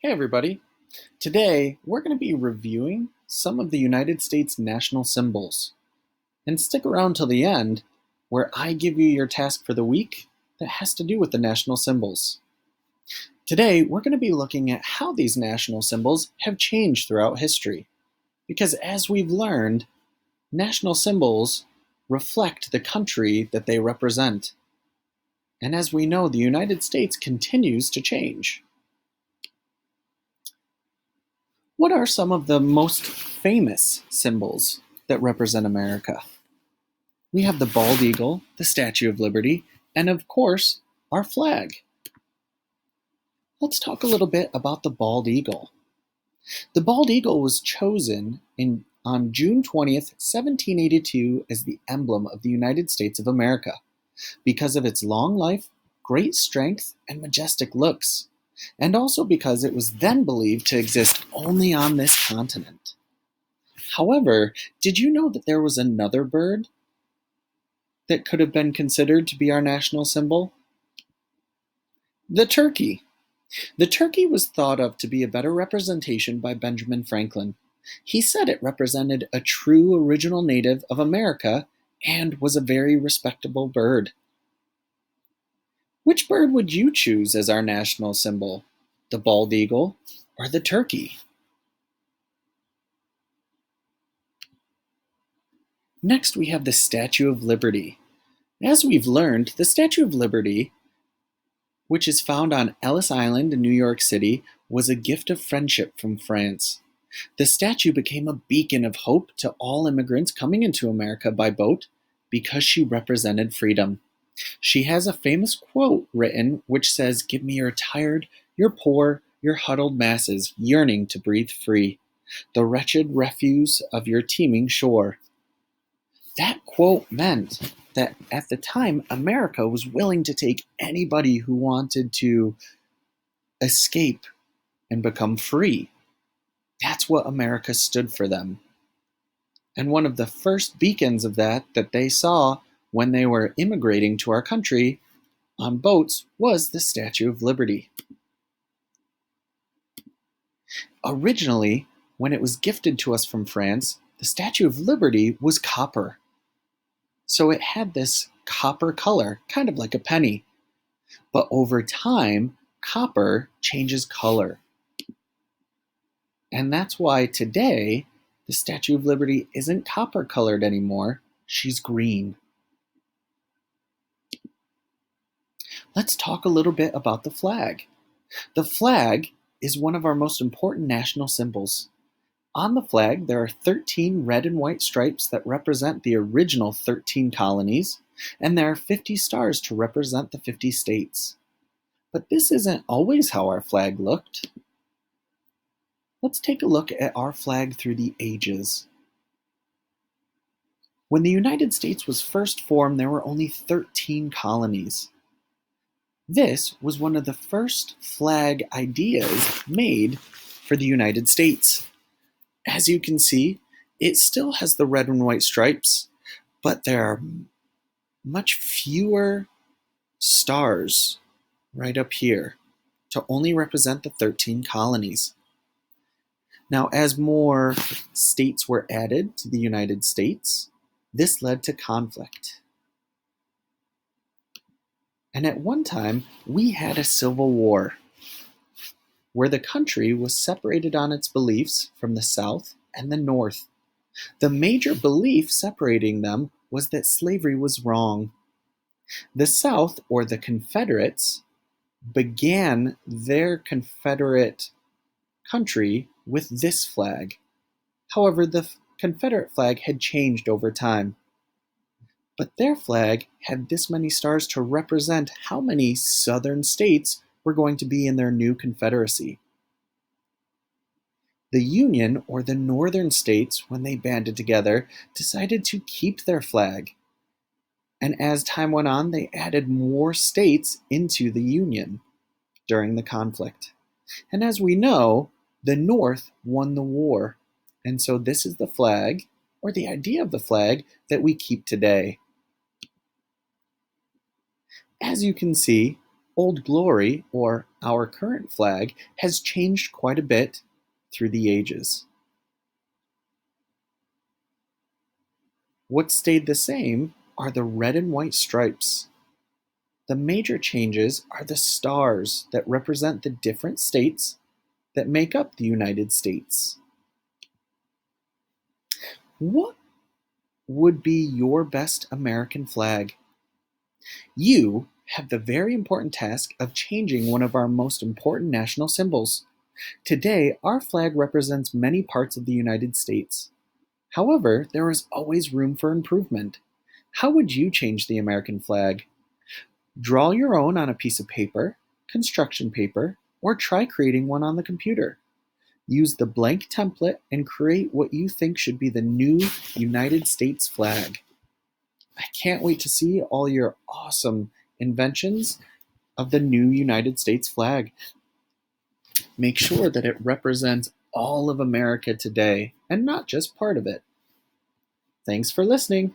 Hey everybody. Today we're going to be reviewing some of the United States national symbols. And stick around till the end where I give you your task for the week that has to do with the national symbols. Today we're going to be looking at how these national symbols have changed throughout history. Because as we've learned, national symbols reflect the country that they represent. And as we know, the United States continues to change. What are some of the most famous symbols that represent America? We have the bald eagle, the Statue of Liberty, and of course, our flag. Let's talk a little bit about the bald eagle. The bald eagle was chosen on June 20th, 1782 as the emblem of the United States of America because of its long life, great strength, and majestic looks, and also because it was then believed to exist only on this continent. However, did you know that there was another bird that could have been considered to be our national symbol? The turkey. The turkey was thought of to be a better representation by Benjamin Franklin. He said it represented a true original native of America and was a very respectable bird. Which bird would you choose as our national symbol? The bald eagle or the turkey? Next, we have the Statue of Liberty. As we've learned, the Statue of Liberty, which is found on Ellis Island in New York City, was a gift of friendship from France. The statue became a beacon of hope to all immigrants coming into America by boat because she represented freedom. She has a famous quote written which says, "Give me your tired, your poor, your huddled masses yearning to breathe free, the wretched refuse of your teeming shore." That quote meant that at the time, America was willing to take anybody who wanted to escape and become free. That's what America stood for them. And one of the first beacons of that they saw when they were immigrating to our country on boats was the Statue of Liberty. Originally, when it was gifted to us from France, the Statue of Liberty was copper. So it had this copper color, kind of like a penny. But over time, copper changes color. And that's why today, the Statue of Liberty isn't copper colored anymore, she's green. Let's talk a little bit about the flag. The flag is one of our most important national symbols. On the flag, there are 13 red and white stripes that represent the original 13 colonies, and there are 50 stars to represent the 50 states. But this isn't always how our flag looked. Let's take a look at our flag through the ages. When the United States was first formed, there were only 13 colonies. This was one of the first flag ideas made for the United States. As you can see, it still has the red and white stripes, but there are much fewer stars right up here to only represent the 13 colonies. Now, as more states were added to the United States, this led to conflict. And at one time, we had a civil war where the country was separated on its beliefs from the South and the North. The major belief separating them was that slavery was wrong. The South, or the Confederates, began their Confederate country with this flag. However, the Confederate flag had changed over time. But their flag had this many stars to represent how many southern states were going to be in their new Confederacy. The Union, or the northern states, when they banded together, decided to keep their flag. And as time went on, they added more states into the Union during the conflict. And as we know, the North won the war. And so this is the flag, or the idea of the flag, that we keep today. As you can see, Old Glory, or our current flag has changed quite a bit through the ages. What stayed the same are the red and white stripes. The major changes are the stars that represent the different states that make up the United States. What would be your best American flag? You have the very important task of changing one of our most important national symbols. Today, our flag represents many parts of the United States. However, there is always room for improvement. How would you change the American flag? Draw your own on a piece of paper, construction paper, or try creating one on the computer. Use the blank template and create what you think should be the new United States flag. I can't wait to see all your awesome inventions of the new United States flag. Make sure that it represents all of America today and not just part of it. Thanks for listening.